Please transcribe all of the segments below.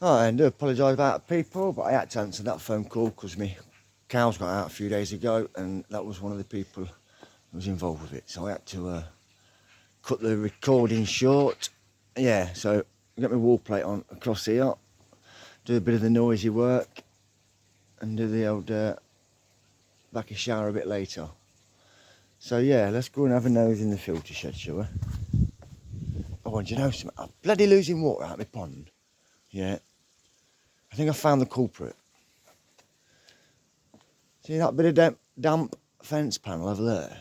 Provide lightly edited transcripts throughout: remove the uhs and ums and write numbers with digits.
Oh, I do apologise about people, but I had to answer that phone call because my cows got out a few days ago, and that was one of the people who was involved with it. So I had to cut the recording short. Yeah, so I got my wall plate on across here, do a bit of the noisy work, and do the old back a shower a bit later. So yeah, let's go and have a nose in the filter shed, shall we? Oh, and you know something? I'm bloody losing water out of my pond. Yeah. I think I found the culprit. See that bit of damp fence panel over there?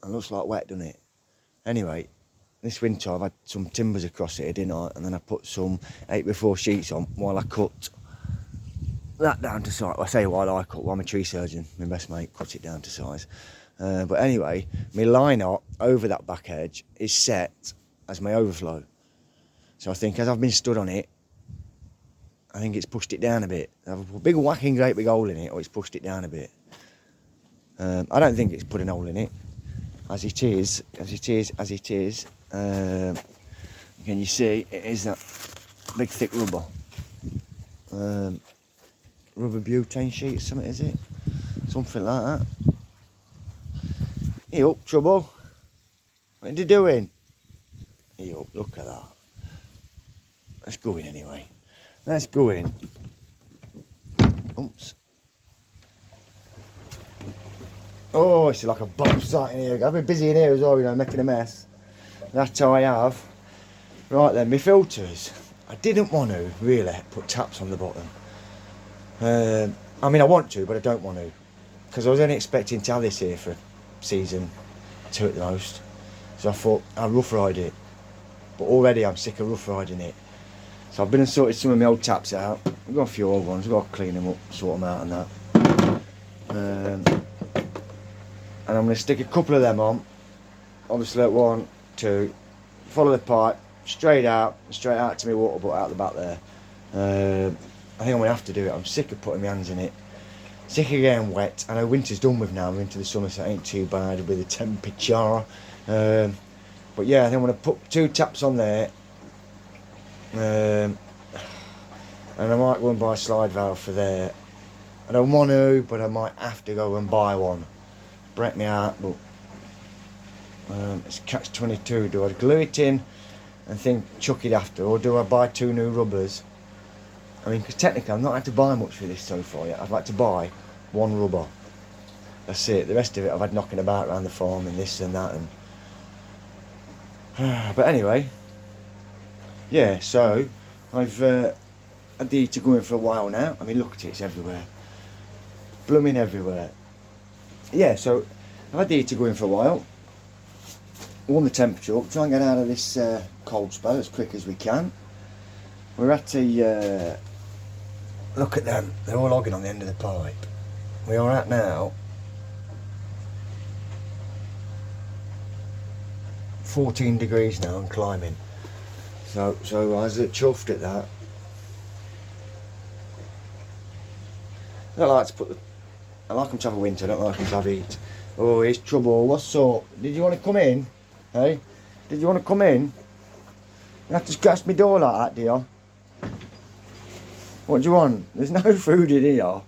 It looks like wet, doesn't it? Anyway, this winter I've had some timbers across here, didn't I? And then I put some 8x4 sheets on while I cut that down to size. Well, I say while I cut, while my tree surgeon, my best mate, cuts it down to size. But anyway, my liner over that back edge is set as my overflow. So I think as I've been stood on it, I think it's pushed it down a bit. I've a big whacking great big hole in it, or it's pushed it down a bit. I don't think it's put a hole in it. As it is. Can you see, it is that big thick rubber. Rubber butane sheet or something, is it? Something like that. Hey up, Trouble. What are you doing? Hey up, look at that. Let's go in anyway. Let's go in. Oops. Oh, it's like a bomb site in here. I've been busy in here as well, you know, making a mess. That's how I have. Right then, my filters. I didn't want to really put taps on the bottom. I mean, I want to, but I don't want to. Because I was only expecting to have this here for season 2 at the most. So I thought I'd rough ride it. But already I'm sick of rough riding it. So I've been and sorted some of my old taps out. I've got a few old ones, I've got to clean them up, sort them out and that. And I'm going to stick a couple of them on. Obviously at 1, 2, follow the pipe, straight out to my water butt out the back there. I think I'm going to have to do it. I'm sick of putting my hands in it. Sick of getting wet. I know winter's done with now, we're into the summer, so it ain't too bad with the temperature. But yeah, I think I'm going to put 2 taps on there. And I might go and buy a slide valve for there. I don't want to, but I might have to go and buy one. Break me out, but it's catch-22. Do I glue it in and think chuck it after, or do I buy 2 new rubbers? I mean, because technically I've not had to buy much for this so far yet. I've had to buy 1 rubber. That's it. The rest of it I've had knocking about around the farm and this and that. And but anyway, yeah. So I've had the heater going for a while now. I mean, look at it. It's everywhere. Blooming everywhere. Yeah. So I've had the heater going for a while. Warm the temperature up. Try and get out of this cold spell as quick as we can. We're at a look at them, they're all hogging on the end of the pipe. We are at now 14 degrees now and climbing. So I was chuffed at that. I don't like to put the, I like them to have a winter, I don't like them to have heat. Oh, here's Trouble, what's up? Did you want to come in? Hey? Did you want to come in? You have to scratch my door like that, do you? What do you want? There's no food in here.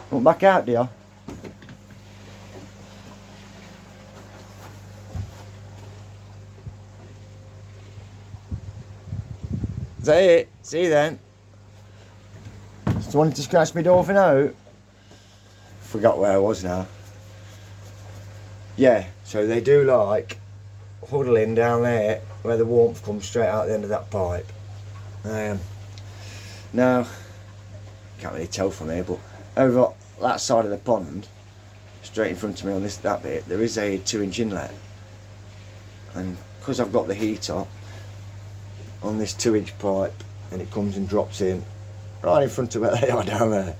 Want back out, do you? Is that it? See you then. Just wanted to scratch my door for now. Forgot where I was now. Yeah, so they do like huddling down there where the warmth comes straight out the end of that pipe. Now, can't really tell from here, but over that side of the pond, straight in front of me on that bit, there is a 2-inch inlet. And because I've got the heater on this 2-inch pipe, and it comes and drops in right in front of where they are down there,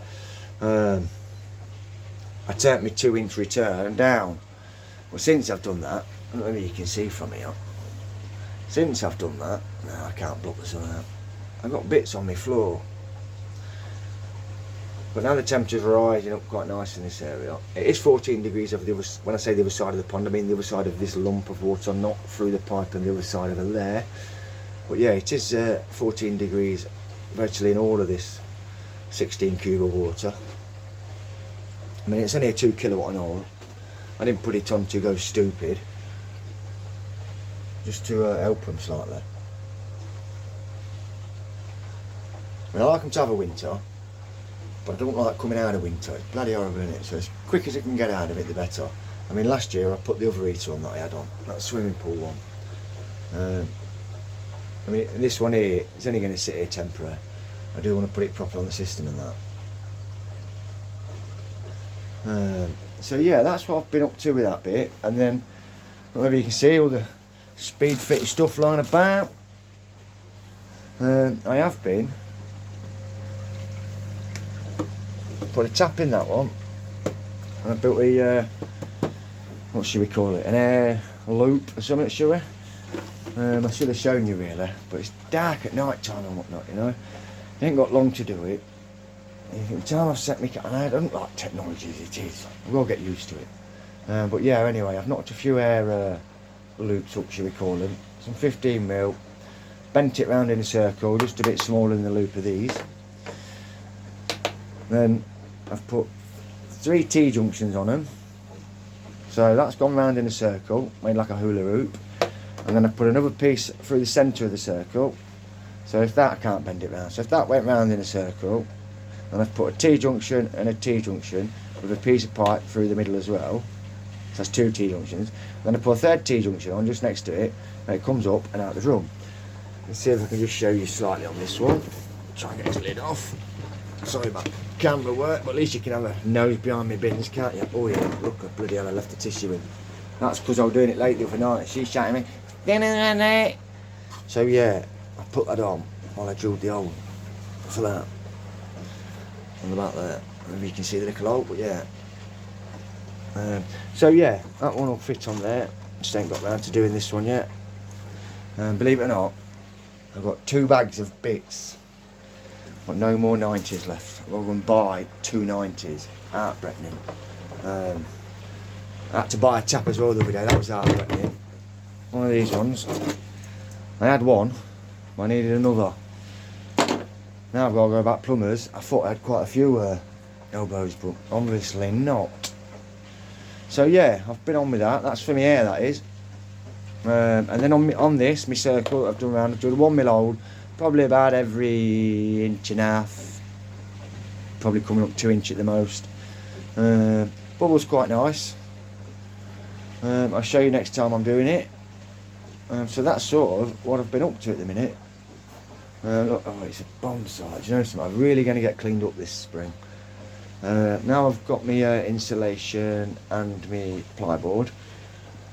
I take my 2-inch return down. Well, since I've done that, I don't know if you can see from here, since I've done that, no, I can't block the sun out. I've got bits on my floor. But now the temperatures are rising up quite nice in this area. It is 14 degrees over the other, when I say the other side of the pond, I mean the other side of this lump of water, not through the pipe and the other side over there. But yeah, it is 14 degrees virtually in all of this 16 cube of water. I mean, it's only a 2 kilowatt and all. I didn't put it on to go stupid, just to help them slightly. I mean, I like them to have a winter, but I don't like coming out of winter. It's bloody horrible, isn't it? So as quick as I can get out of it, the better. I mean, last year I put the other heater on that I had on, that swimming pool one. I mean, this one here, it's only going to sit here temporary. I do want to put it properly on the system and that. So yeah, that's what I've been up to with that bit. And then, whatever you can see, all the speed fit stuff lying about. I have been. Put a tap in that one. And I built a, what should we call it? An air loop or something, should we? I should have shown you really, but it's dark at night time and whatnot, you know. You ain't got long to do it. The time I've set me, and I don't like technology as it is. We'll get used to it. But yeah, anyway, I've knocked a few air loops up, shall we call them. Some 15mm, bent it round in a circle, just a bit smaller than the loop of these. Then I've put 3 T-junctions on them. So that's gone round in a circle, made like a hula hoop. And then I've put another piece through the centre of the circle. So if that, I can't bend it round. So if that went round in a circle, then I've put a T-junction and a T-junction with a piece of pipe through the middle as well. So that's 2 T-junctions. Then I put a 3rd T-junction on just next to it, and it comes up and out the drum. Let's see if I can just show you slightly on this one. Try and get this lid off. Sorry about camera work, but at least you can have a nose behind my bins, can't you? Oh yeah, look, bloody hell, I left the tissue in. That's because I was doing it late the other night and she's shouting at me. So yeah, I put that on while I drilled the hole for that. On the back there. Maybe you can see the little hole, but yeah. So yeah, that one will fit on there. Just ain't got round to doing this one yet. Believe it or not, I've got 2 bags of bits. Got no more 90s left. I'm going to buy 2 90s out Bretton. I had to buy a tap as well the other day. That was out Bretton. One of these ones. I had one, but I needed another. Now I've got to go back plumbers. I thought I had quite a few elbows, but obviously not. So yeah, I've been on with that. That's for my hair, that is. And then on this, my circle, I've done around. I've done a 1mm hole, probably about every 1.5 inches. Probably coming up 2 inches at the most. Bubble's quite nice. I'll show you next time I'm doing it. So that's sort of what I've been up to at the minute. Look, oh, it's a bomb site. Do you know something? I'm really going to get cleaned up this spring. Now I've got my insulation and my plyboard.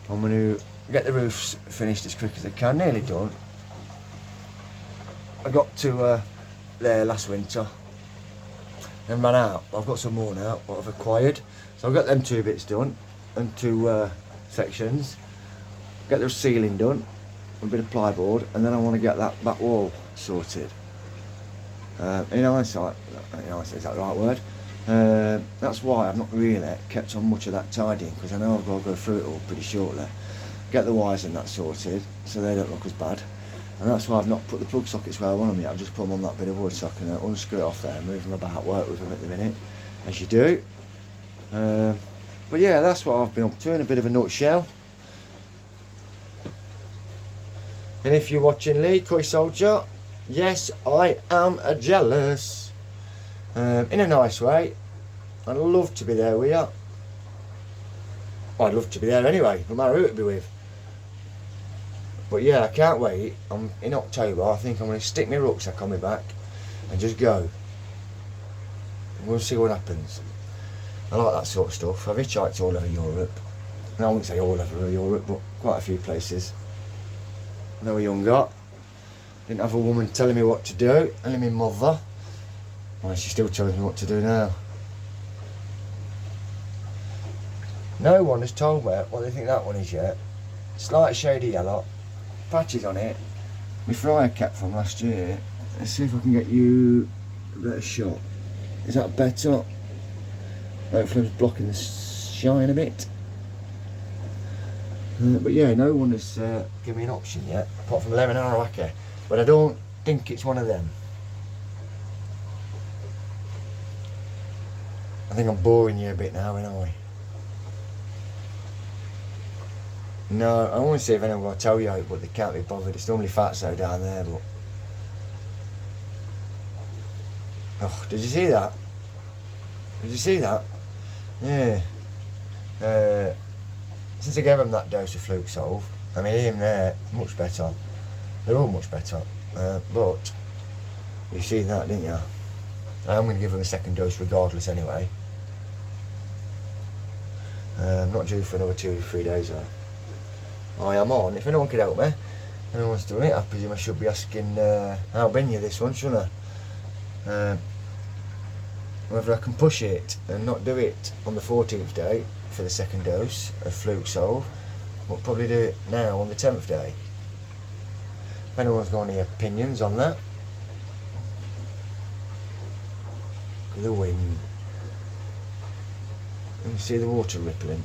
I'm going to get the roofs finished as quick as I can. Nearly done. I got to there last winter and ran out. I've got some more now, what I've acquired. So I've got them 2 bits done and 2 sections. Get the ceiling done, a bit of plyboard, and then I want to get that back wall sorted. In hindsight, is that the right word? That's why I've not really kept on much of that tidying, because I know I've got to go through it all pretty shortly. Get the wires and that sorted, so they don't look as bad. And that's why I've not put the plug sockets where I want them yet. I've just put them on that bit of wood so I can unscrew it off there, move them about, work with them at the minute, as you do. But yeah, that's what I've been up to in a bit of a nutshell. And if you're watching Lee, Coy Soldier, yes, I am jealous. In a nice way. I'd love to be there with you. I'd love to be there anyway, no matter who it'd be with. But yeah, I can't wait. In October, I think I'm going to stick my rucksack on my back and just go. We'll see what happens. I like that sort of stuff. I've hitchhiked all over Europe. And I wouldn't say all over Europe, but quite a few places. When I was younger, didn't have a woman telling me what to do, only my mother. Well, she still tells me what to do now. No one has told me what they think that one is yet. Slight shady yellow, patches on it. My fryer cap from last year. Let's see if I can get you a better shot. Is that better? Hopefully it's blocking the shine a bit. But yeah, no one has given me an option yet, apart from Lemon Arawaka. but I don't think it's one of them. I think I'm boring you a bit now, ain't I? No, I want to see if anyone will tell you, but they can't be bothered. It's normally Fatso down there, but... Oh, did you see that? Did you see that? Yeah. Since I gave him that dose of Fluke Solve, I mean, him there, much better. They're all much better. But, you seen that, didn't you? I'm going to give him a second dose regardless anyway. I'm not due for another 2 or 3 days though. I am on. If anyone could help me, anyone's doing it, I presume I should be asking how been you this one, shouldn't I? Whether I can push it and not do it on the 14th day for the second dose of Fluke Solve, but probably do it now on the 10th day. If anyone's got any opinions on that. Look at the wind. You can see the water rippling.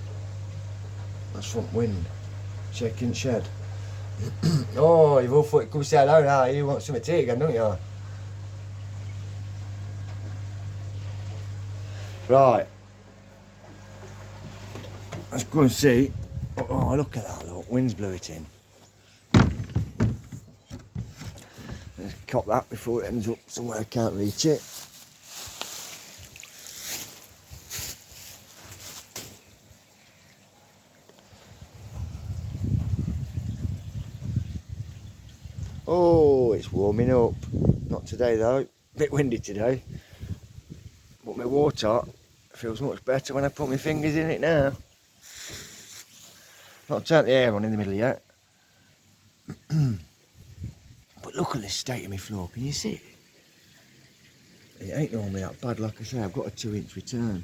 That's front wind. Shaking shed. Oh, you've all thought you could say hello now. You want some tea again, don't you? Right. Let's go and see. Oh, look at that, look. Wind's blew it in. Let's cop that before it ends up somewhere I can't reach it. Oh, it's warming up. Not today though. Bit windy today. But my water feels much better when I put my fingers in it now. Not turned the air on in the middle yet. But look at the state of my floor, can you see it? It ain't normally that bad, like I say, I've got a 2-inch return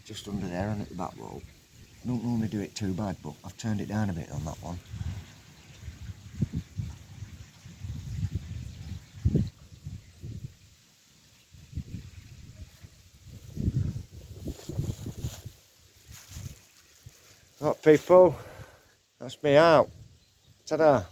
just under there and at the back wall. I don't normally do it too bad, but I've turned it down a bit on that one. Right people, that's me out. Ta-da.